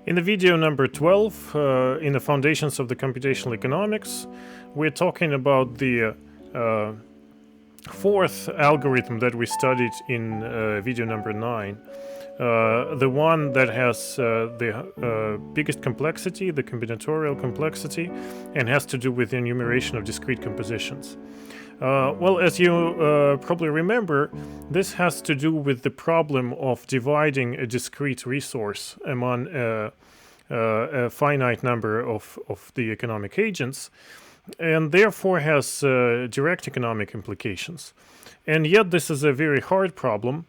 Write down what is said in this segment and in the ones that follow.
In the video number 12, in the Foundations of the Computational Economics, we're talking about the fourth algorithm that we studied in video number 9. The one that has the biggest complexity, the combinatorial complexity, and has to do with the enumeration of discrete compositions. Well, as you probably remember, this has to do with the problem of dividing a discrete resource among a finite number of the economic agents, and therefore has direct economic implications. And yet this is a very hard problem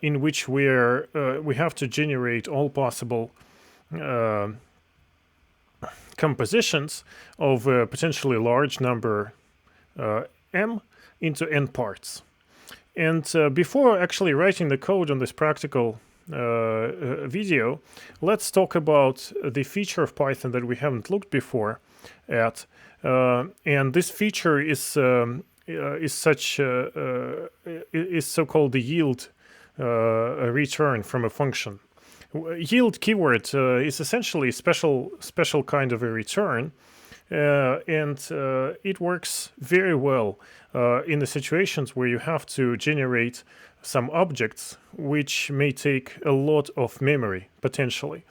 in which we have to generate all possible compositions of a potentially large number m into n parts. And before actually writing the code on this practical video, let's talk about the feature of Python that we haven't looked before at. And this feature is so-called the yield return from a function. Yield keyword is essentially a special kind of a return. And it works very well in the situations where you have to generate some objects which may take a lot of memory, potentially.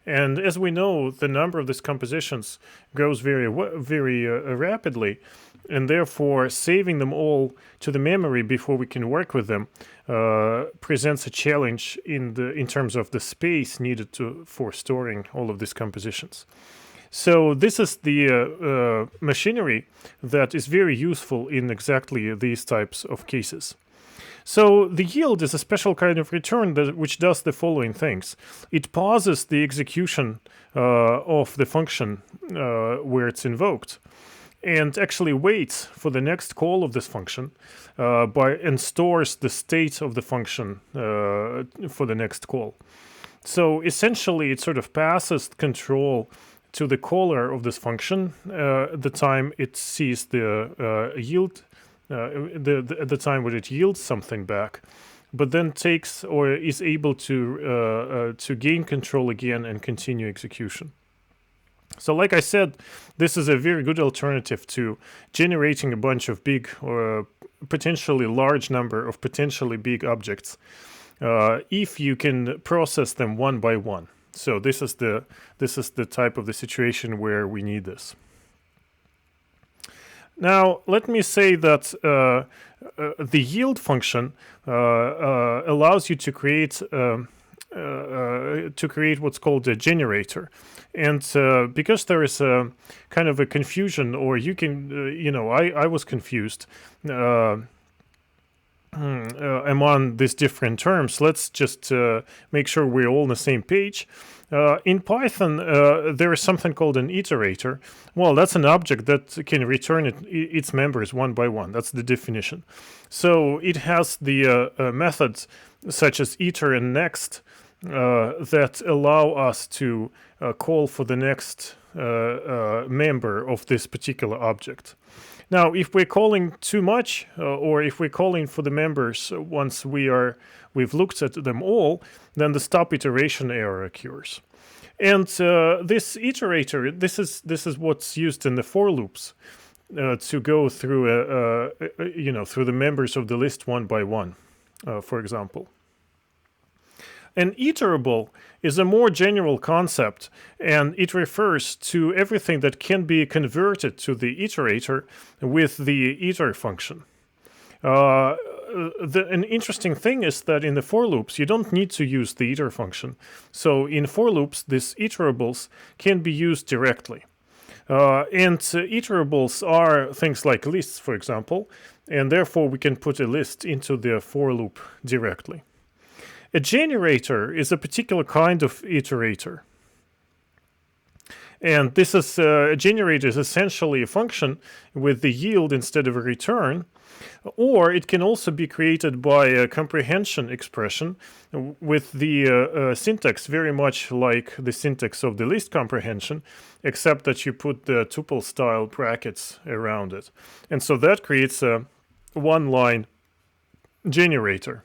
And as we know, the number of these compositions grows very rapidly, and therefore saving them all to the memory before we can work with them presents a challenge in terms of the space needed for storing all of these compositions. So this is the machinery that is very useful in exactly these types of cases. So the yield is a special kind of return which does the following things. It pauses the execution of the function where it's invoked, and actually waits for the next call of this function and stores the state of the function for the next call. So essentially it sort of passes control to the caller of this function the time it sees the yield, the time when it yields something back, but then takes or is able to gain control again and continue execution. So like I said, this is a very good alternative to generating a bunch of big or potentially large number of potentially big objects if you can process them one by one. So this is the type of the situation where we need this. Now let me say that the yield function allows you to create what's called a generator, and because there is a kind of a confusion, or you can I was confused among these different terms. Let's just make sure we're all on the same page. In Python, there is something called an iterator. Well, that's an object that can return its members one by one. That's the definition. So it has the methods such as iter and next that allow us to call for the next member of this particular object. Now, if we're calling too much, or if we're calling for the members once we've looked at them all, then the stop iteration error occurs. And this iterator, this is what's used in the for loops to go through through the members of the list one by one, for example. An iterable is a more general concept, and it refers to everything that can be converted to the iterator with the iter function. An interesting thing is that in the for loops, you don't need to use the iter function. So in for loops, these iterables can be used directly. And iterables are things like lists, for example, and therefore we can put a list into the for loop directly. A generator is a particular kind of iterator. And this is a generator is essentially a function with the yield instead of a return, or it can also be created by a comprehension expression with the syntax very much like the syntax of the list comprehension, except that you put the tuple style brackets around it. And so that creates a one-line generator.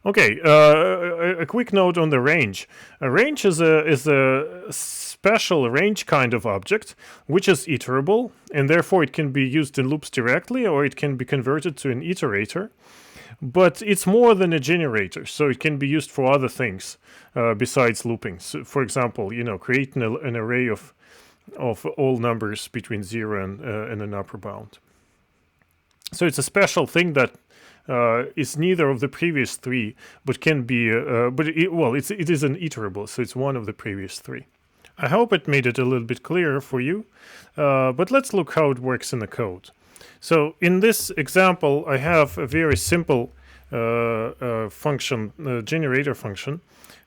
Okay, a quick note on the range. A range is a special range kind of object, which is iterable, and therefore it can be used in loops directly, or it can be converted to an iterator. But it's more than a generator, so it can be used for other things besides looping. So, for example, create an array of all numbers between 0 and an upper bound. So it's a special thing that is neither of the previous three, but can be, it is an iterable, so it's one of the previous three. I hope it made it a little bit clearer for you, but let's look how it works in the code. So in this example, I have a very simple function, generator function,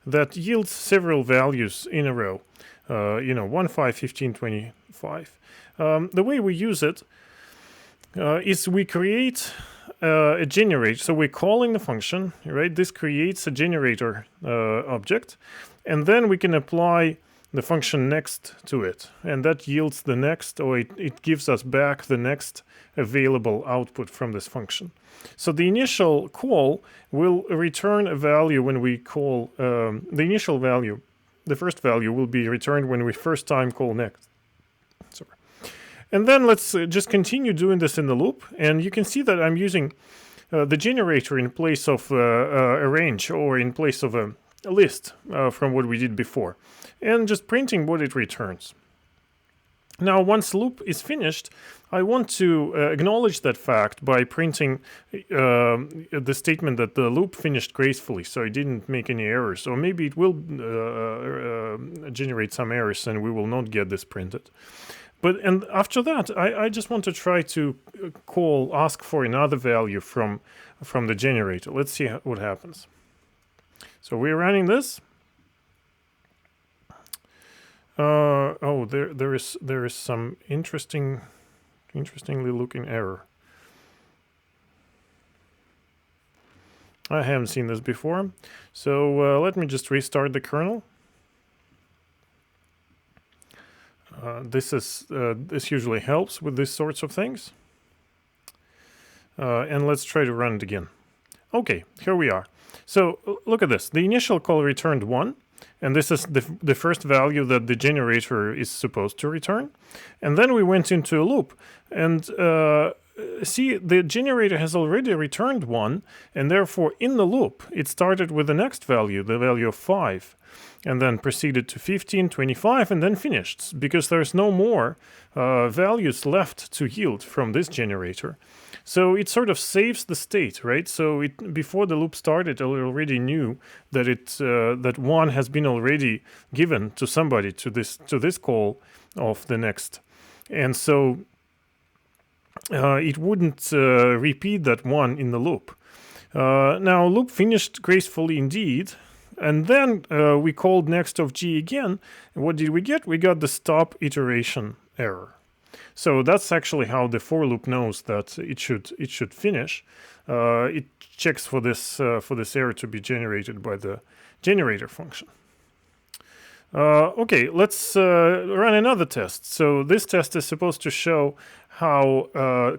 that yields several values in a row, 1, 5, 15, 25. The way we use it is we create a generator. So we're calling the function, right? This creates a generator object, and then we can apply the function next to it, and that yields the next, or it gives us back the next available output from this function. So the initial call will return a value when we call the initial value. The first value will be returned when we first time call next. Sorry. And then let's just continue doing this in the loop, and you can see that I'm using the generator in place of a range, or in place of a list from what we did before, and just printing what it returns. Now, once loop is finished, I want to acknowledge that fact by printing the statement that the loop finished gracefully, so it didn't make any errors, or maybe it will generate some errors and we will not get this printed. And after that, I just want to try to ask for another value from the generator. Let's see what happens. So we're running this. There is some interestingly looking error. I haven't seen this before. So let me just restart the kernel. This usually helps with these sorts of things. And let's try to run it again. Okay, here we are. So look at this. The initial call returned 1, and this is the first value that the generator is supposed to return. And then we went into a loop, and see, the generator has already returned 1, and therefore in the loop it started with the next value, the value of 5, and then proceeded to 15, 25, and then finished, because there's no more values left to yield from this generator. So it sort of saves the state, right? So before the loop started, it already knew that that 1 has been already given to somebody to this call of the next, and so it wouldn't repeat that 1 in the loop. Now loop finished gracefully indeed, and then we called next of g again. And what did we get? We got the stop iteration error. So that's actually how the for loop knows that it should finish. It checks for this error to be generated by the generator function. Okay, let's run another test. So this test is supposed to show how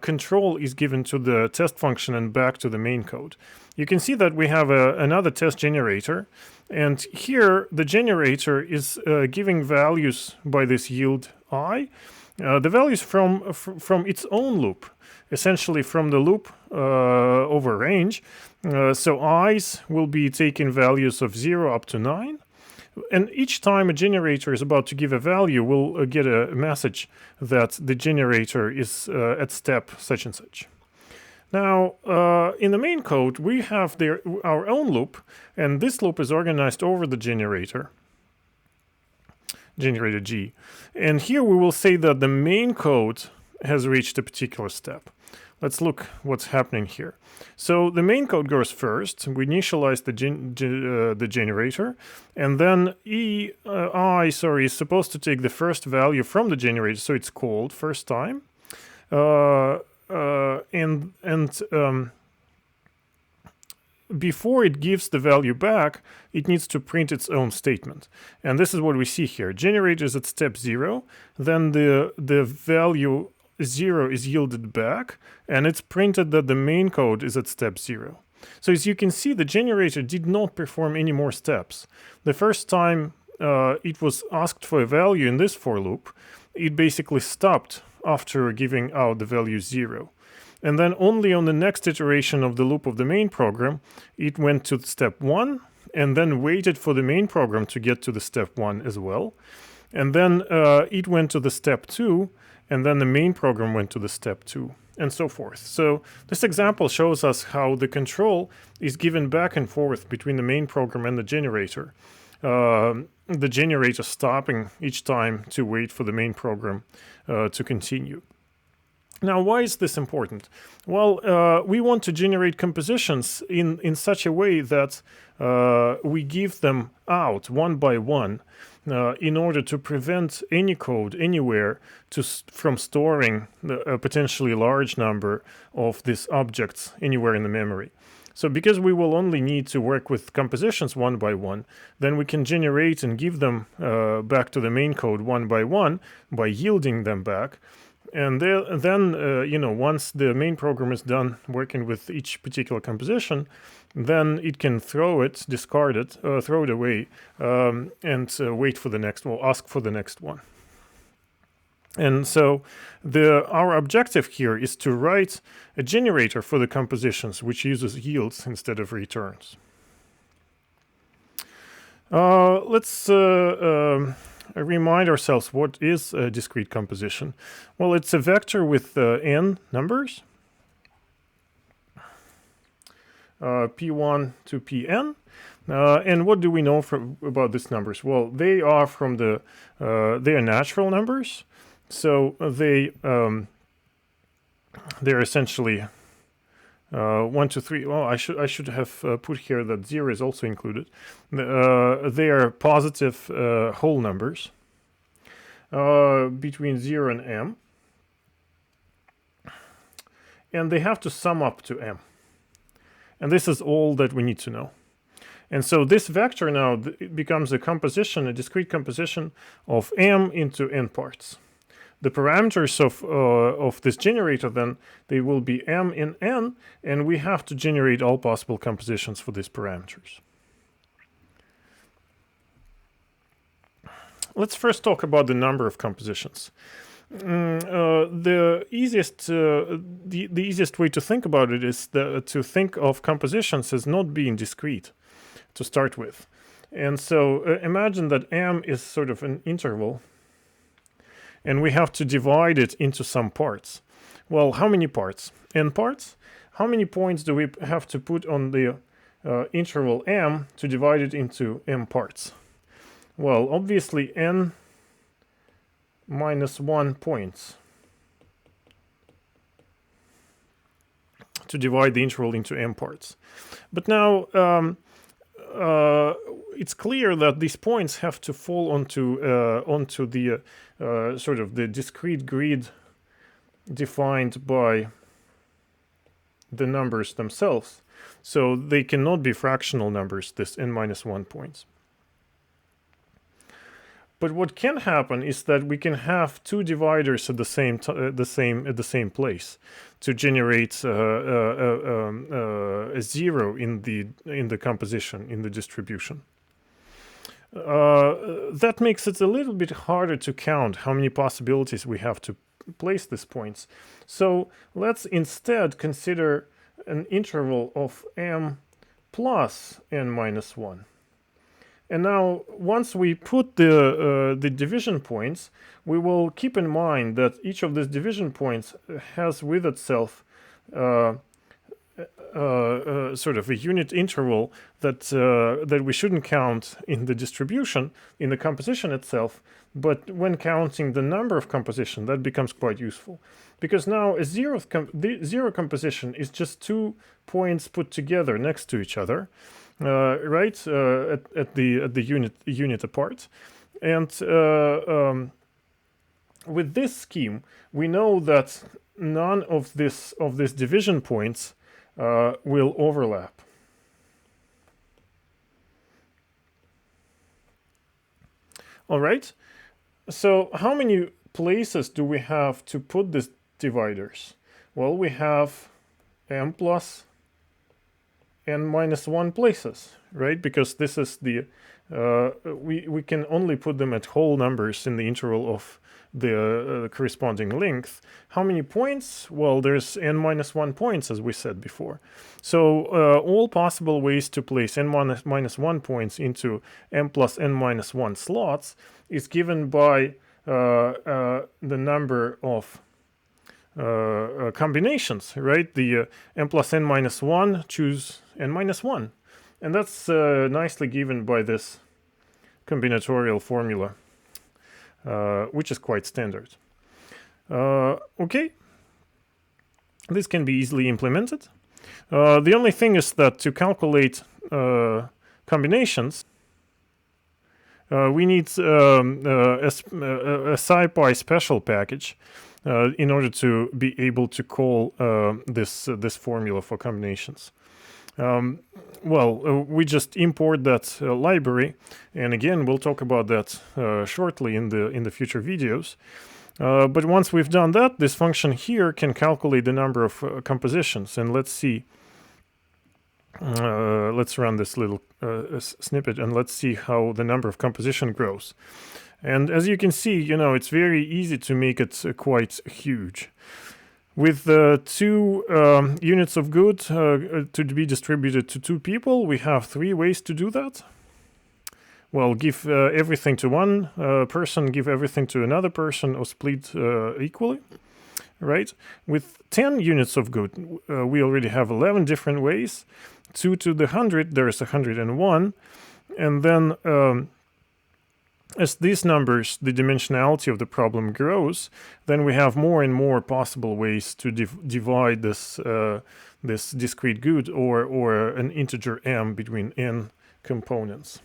control is given to the test function and back to the main code. You can see that we have another test generator, and here the generator is giving values by this yield I. The values from its own loop, essentially from the loop over range. So i's will be taking values of 0 up to 9. And each time a generator is about to give a value, we'll get a message that the generator is at step such and such. Now, in the main code, we have our own loop, and this loop is organized over the generator G. And here we will say that the main code has reached a particular step. Let's look what's happening here. So the main code goes first. We initialize the generator, and then I is supposed to take the first value from the generator, so it's called first time, before it gives the value back, it needs to print its own statement. And this is what we see here. Generator is at step 0, then the value 0 is yielded back, and it's printed that the main code is at step 0. So as you can see, the generator did not perform any more steps. The first time it was asked for a value in this for loop, it basically stopped after giving out the value 0. And then only on the next iteration of the loop of the main program, it went to step 1 and then waited for the main program to get to the step 1 as well. And then it went to the step 2, and then the main program went to the step 2, and so forth. So this example shows us how the control is given back and forth between the main program and the generator. The generator stopping each time to wait for the main program to continue. Now, why is this important? Well, we want to generate compositions in such a way that we give them out one by one in order to prevent any code anywhere from storing a potentially large number of these objects anywhere in the memory. So because we will only need to work with compositions one by one, then we can generate and give them back to the main code one by yielding them back. And then once the main program is done working with each particular composition, then it can throw it, discard it, throw it away, and wait for the next one, ask for the next one. And so our objective here is to write a generator for the compositions which uses yields instead of returns. Let's remind ourselves what is a discrete composition. Well, it's a vector with n numbers, p1 to pn. And what do we know about these numbers? Well, they are they are natural numbers. So they're essentially 1, 2, 3. Well, I should have put here that 0 is also included. They are positive whole numbers between 0 and m, and they have to sum up to m. And this is all that we need to know. And so this vector now becomes a composition, a discrete composition of m into n parts. The parameters of this generator, then, they will be m in n, and we have to generate all possible compositions for these parameters. Let's first talk about the number of compositions. The easiest way to think about it is to think of compositions as not being discrete to start with. And so imagine that m is sort of an interval, and we have to divide it into some parts. Well, how many parts? N parts? How many points do we have to put on the interval m to divide it into m parts? Well, obviously n minus 1 points to divide the interval into m parts. But now it's clear that these points have to fall onto the sort of the discrete grid defined by the numbers themselves. So they cannot be fractional numbers, this n minus 1 points. But what can happen is that we can have two dividers at the same place to generate a 0 in the composition, in the distribution. That makes it a little bit harder to count how many possibilities we have to place these points. So let's instead consider an interval of m plus n minus 1. And now, once we put the division points, we will keep in mind that each of these division points has with itself sort of a unit interval that we shouldn't count in the distribution, in the composition itself, but when counting the number of composition, that becomes quite useful. Because now the zero composition is just 2 points put together next to each other. Right at the unit apart, and with this scheme, we know that none of these division points will overlap. All right. So how many places do we have to put these dividers? Well, we have m plus n minus 1 places, right? Because this is the we can only put them at whole numbers in the interval of the corresponding length. How many points? Well, there's n minus 1 points, as we said before. So all possible ways to place n minus 1 points into m plus n minus 1 slots is given by the number of combinations, right? The n plus n minus 1 choose n minus 1. And that's nicely given by this combinatorial formula, which is quite standard. Okay, this can be easily implemented. The only thing is that to calculate combinations, we need a SciPy special package in order to be able to call this formula for combinations. We just import that library, and again, we'll talk about that shortly in the future videos. But once we've done that, this function here can calculate the number of compositions. And let's see. Let's run this little snippet, and let's see how the number of composition grows. And as you can see, it's very easy to make it quite huge. With 2 units of good to be distributed to 2 people, we have 3 ways to do that. Well, give everything to one person, give everything to another person, or split equally, right? With 10 units of good, we already have 11 different ways. 2 to the 100, there's 101. And then as these numbers, the dimensionality of the problem grows, then we have more and more possible ways to divide this this discrete good or an integer m between n components.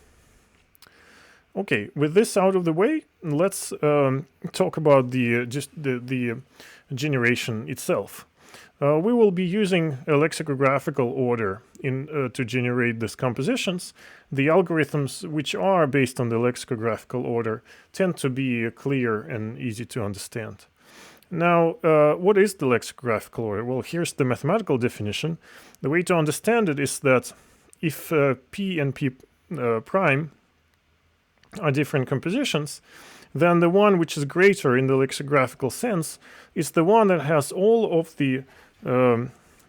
Okay, with this out of the way, let's talk about the generation itself. We will be using a lexicographical order to generate these compositions. The algorithms which are based on the lexicographical order tend to be clear and easy to understand. Now, what is the lexicographical order? Well, here's the mathematical definition. The way to understand it is that if p and p prime are different compositions, then the one which is greater in the lexicographical sense is the one that has all of the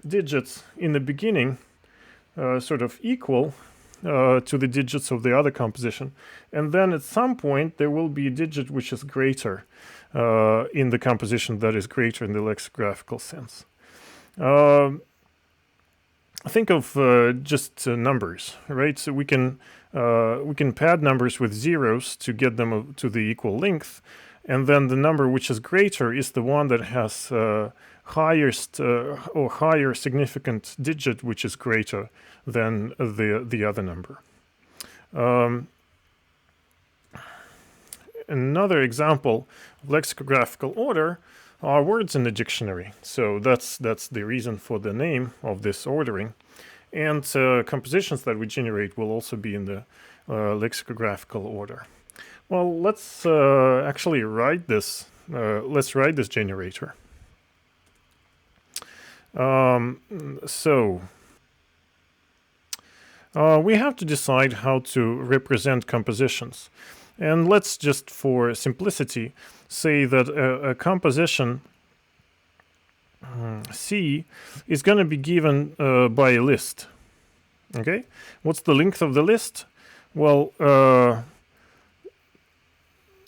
digits in the beginning sort of equal to the digits of the other composition. And then at some point there will be a digit which is greater in the composition that is greater in the lexicographical sense. Think of just numbers, right? So we can pad numbers with zeros to get them to the equal length, and then the number which is greater is the one that has highest or higher significant digit which is greater than the other number. Another example of lexicographical order are words in the dictionary. So that's the reason for the name of this ordering. And compositions that we generate will also be in the lexicographical order. Well, let's actually write this. Let's write this generator. We have to decide how to represent compositions. And let's just, for simplicity, say that a composition C is going to be given by a list. Okay? What's the length of the list? Well,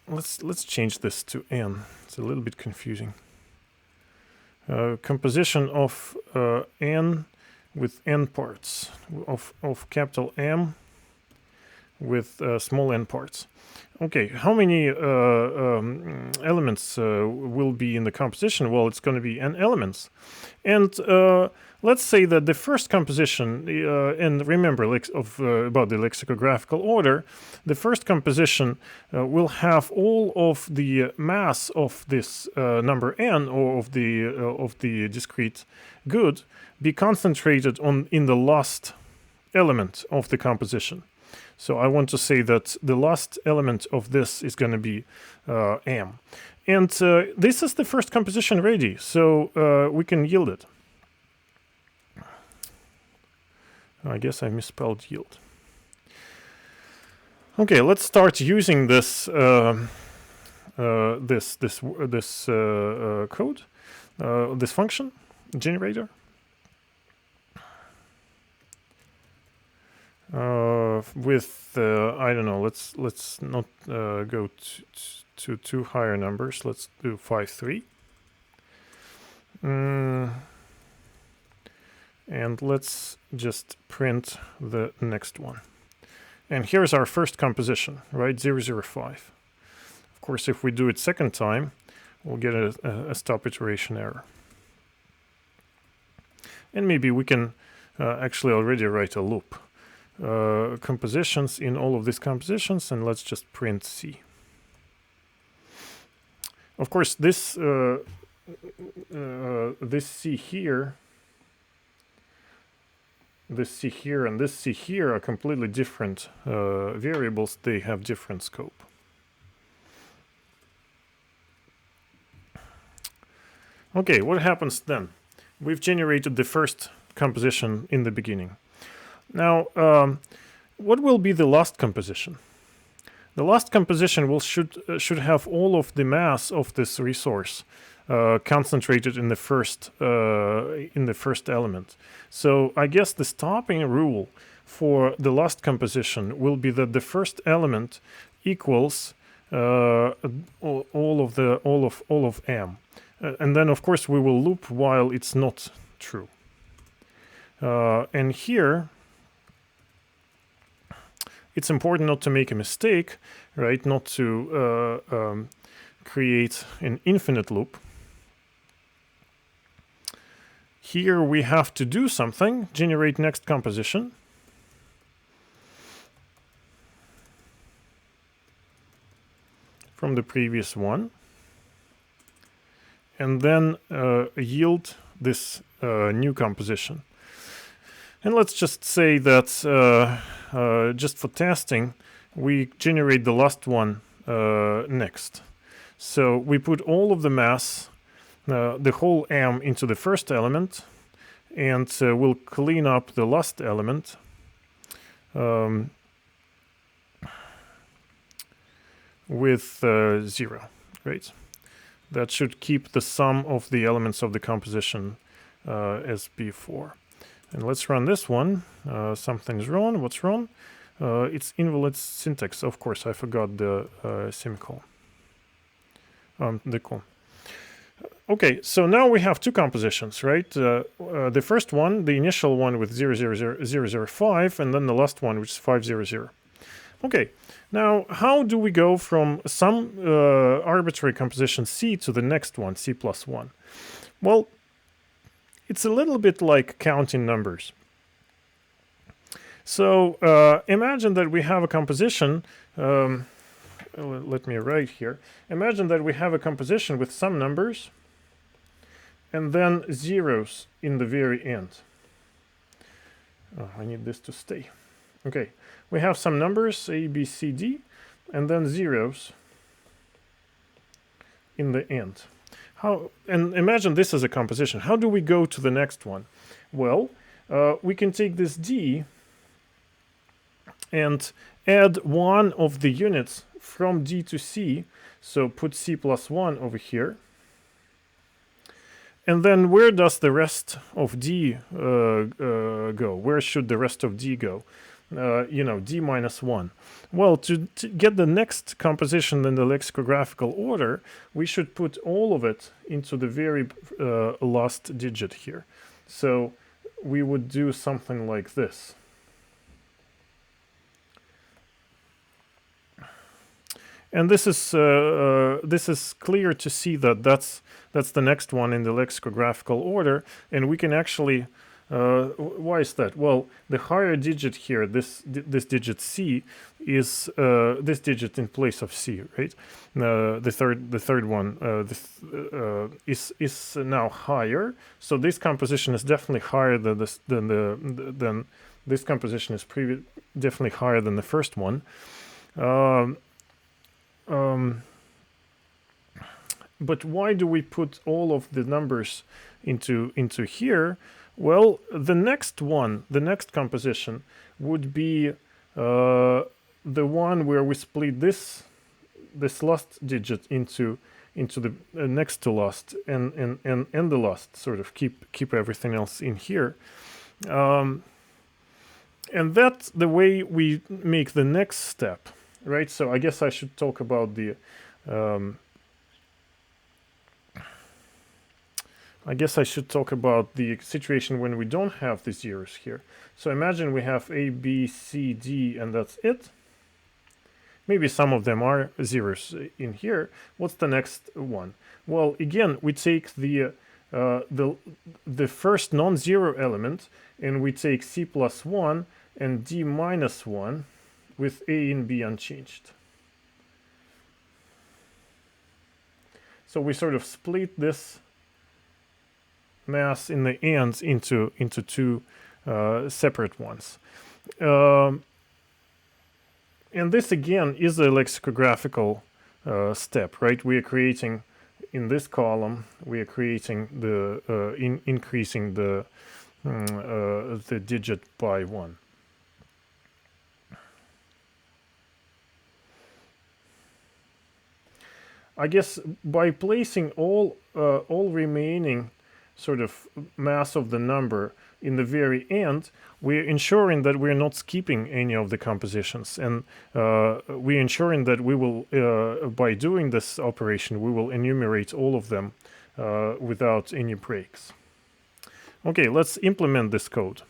let's change this to n. It's a little bit confusing. Composition of n with n parts, of capital M with small n parts. Okay, how many elements will be in the composition? Well, it's going to be n elements. And let's say that the first composition, and remember about the lexicographical order, the first composition will have all of the mass of this number n, or of the discrete good, be concentrated in the last element of the composition. So I want to say that the last element of this is going to be m. And this is the first composition ready, so we can yield it. I guess I misspelled yield. Okay, let's start using this code, this function generator. With I don't know. Let's not go to two higher numbers. Let's do 5, 3. And let's just print the next one. And here's our first composition, right? 005. Of course, if we do it second time, we'll get a stop iteration error. And maybe we can actually already write a loop. Compositions in all of these compositions, and let's just print C. Of course, this this C here, this C here, and this C here are completely different variables. They have different scope. Okay, what happens then? We've generated the first composition in the beginning. Now, what will be the last composition? The last composition should have all of the mass of this resource concentrated in the first element. So I guess the stopping rule for the last composition will be that the first element equals all of m, and then of course we will loop while it's not true. And here, it's important not to make a mistake, right? Not to create an infinite loop. Here we have to do something, generate next composition. From the previous one. And then yield this new composition. And let's just say that just for testing, we generate the last one next. So we put all of the mass, the whole m, into the first element, and we'll clean up the last element. With 0, right? That should keep the sum of the elements of the composition as before. And let's run this one. Something's wrong. What's wrong? It's invalid syntax. Of course, I forgot the semicolon. The colon. Okay, so now we have two compositions, right? The first one, the initial one with 00005, and then the last one, which is 500. Okay, now how do we go from some arbitrary composition C to the next one, C plus 1? Well, it's a little bit like counting numbers. So imagine that we have a composition, let me write here. Imagine that we have a composition with some numbers and then zeros in the very end. Oh, I need this to stay. Okay, we have some numbers, A, B, C, D, and then zeros in the end. And imagine this as a composition. How do we go to the next one? Well, we can take this D and add one of the units from D to C. So put C plus 1 over here. And then where does the rest of D go? Where should the rest of D go? D minus 1. Well, to get the next composition in the lexicographical order, we should put all of it into the very last digit here. So we would do something like this. And this is clear to see that that's the next one in the lexicographical order, and we can actually. Why is that? Well, the higher digit here, this digit C, is this digit in place of C, right? The third one is now higher. So this composition is definitely higher than this composition is definitely higher than the first one. But why do we put all of the numbers into here? Well, the next composition would be the one where we split this last digit into the next to last and the last, sort of keep everything else in here. And that's the way we make the next step, right? So I guess I should talk about the situation when we don't have the zeros here. So imagine we have A, B, C, D, and that's it. Maybe some of them are zeros in here. What's the next one? Well, again, we take the first non-zero element, and we take C plus 1 and D minus 1 with A and B unchanged. So we sort of split this mass in the ends into two separate ones. And this again is a lexicographical step, right? We are creating in this column, we are creating the increasing the digit by 1. I guess by placing all remaining sort of mass of the number in the very end, we're ensuring that we're not skipping any of the compositions, and we're ensuring that we will, by doing this operation, we will enumerate all of them without any breaks. Okay, let's implement this code.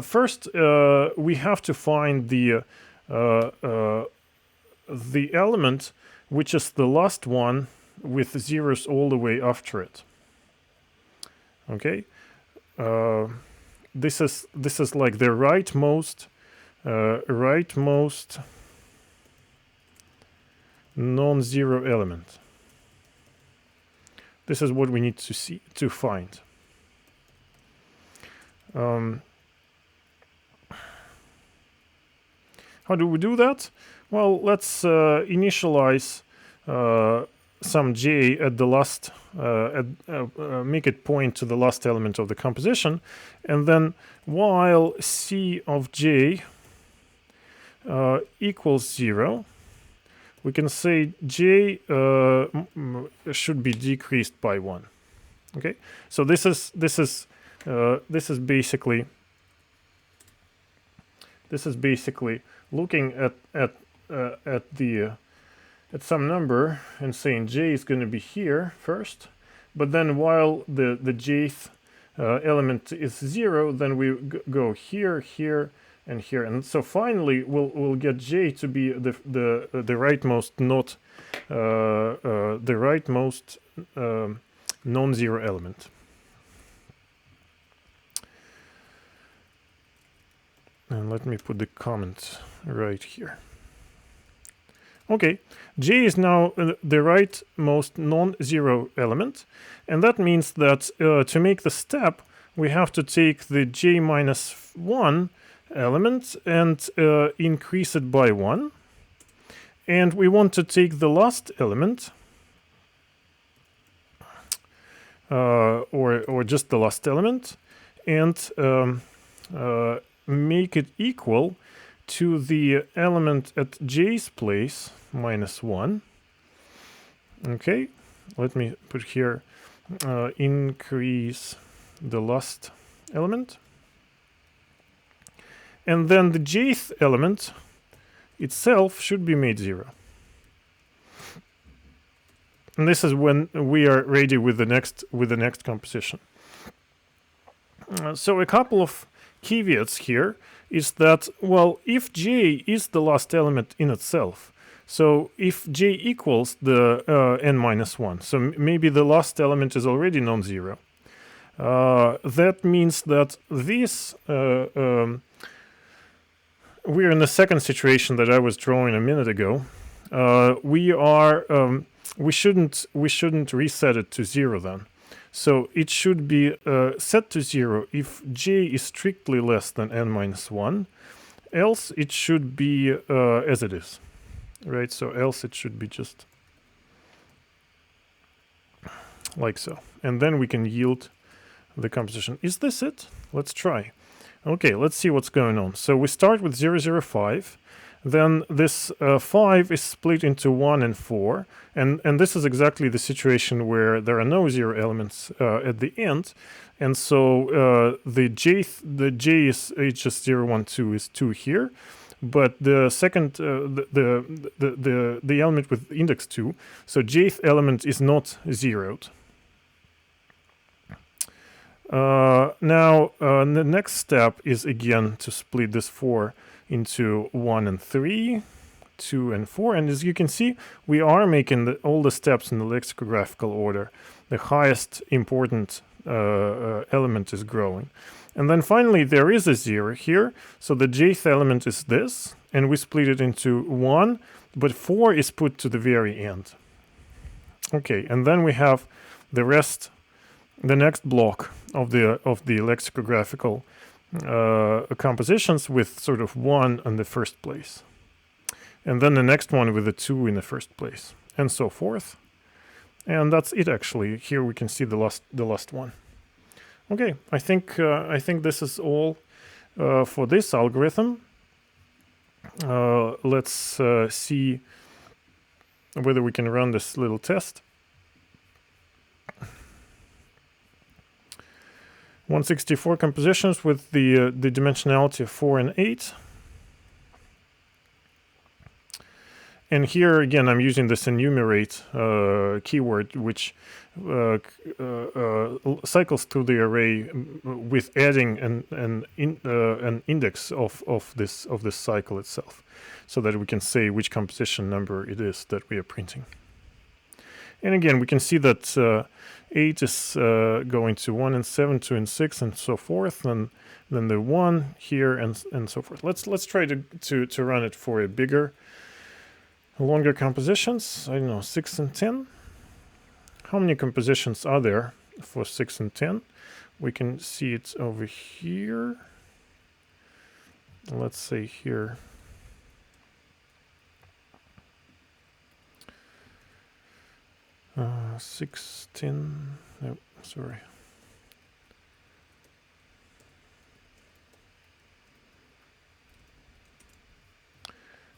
First, we have to find the element which is the last one with zeros all the way after it. Okay, this is like the rightmost non-zero element. This is what we need to find. How do we do that? Well, let's initialize some j at the last, make it point to the last element of the composition, and then while c of j equals 0, we can say j should be decreased by 1. Okay, so this is basically looking at some number and saying j is going to be here first, but then while the jth element is 0, then we go here, here, and here, and so finally we'll get j to be the rightmost not the rightmost non-zero element. And let me put the comment right here. Okay, j is now the rightmost non-zero element, and that means that to make the step, we have to take the j minus 1 element and increase it by 1. And we want to take the last element, or just the last element, and make it equal to the element at j's place minus 1. Okay, let me put here increase the last element, and then the jth element itself should be made 0. And this is when we are ready with the next composition. So a couple of caveats here is that, well, if j is the last element in itself, so if j equals the n minus 1, so maybe the last element is already non-zero, that means that this we're in the second situation that I was drawing a minute ago. We shouldn't reset it to 0 then. So it should be set to 0 if j is strictly less than n minus 1, else it should be as it is, right? So else it should be just like so. And then we can yield the composition. Is this it? Let's try. Okay, let's see what's going on. So we start with 0, 0, 5. Then this 5 is split into 1 and 4. And this is exactly the situation where there are no 0 elements at the end. And so the j is just 0, 1, 2 is 2 here. But the second, the element with index 2, so jth element is not zeroed. Now, the next step is again to split this 4 into 1 and 3, 2 and 4. And as you can see, we are making all the steps in the lexicographical order. The highest important element is growing. And then finally, there is a 0 here. So the jth element is this, and we split it into 1, but 4 is put to the very end. Okay, and then we have the rest, the next block of the lexicographical compositions with sort of 1 in the first place. And then the next one with a 2 in the first place, and so forth. And that's it, actually. Here we can see the last one. Okay, I think this is all for this algorithm. Let's see whether we can run this little test. 164 compositions with the dimensionality of 4 and 8. And here again, I'm using this enumerate keyword, which cycles through the array with adding an index of this cycle itself, so that we can say which composition number it is that we are printing. And again, we can see that 8 is going to 1 and 7, 2 and 6, and so forth, and then the 1 here, and so forth. Let's try to run it for a bigger, longer compositions. I don't know, 6 and 10. How many compositions are there for 6 and 10? We can see it over here. Let's say here. Uh, 6, 10. No, sorry.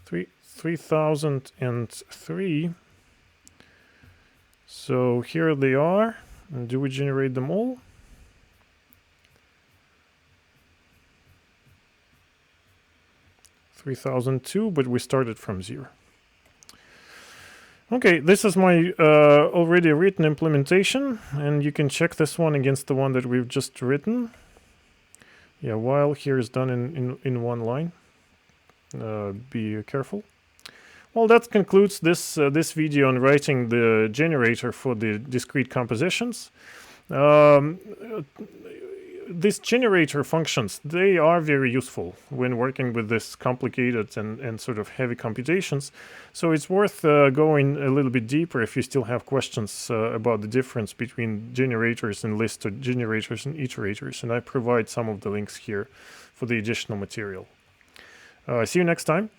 Three 3003. So here they are. And do we generate them all? $3,002, but we started from 0. Okay, this is my already written implementation, and you can check this one against the one that we've just written. Yeah, while here is done in one line. Be careful. Well, that concludes this video on writing the generator for the discrete compositions. These generator functions, they are very useful when working with this complicated and sort of heavy computations. So it's worth going a little bit deeper if you still have questions about the difference between generators and lists, or generators and iterators. And I provide some of the links here for the additional material. See you next time.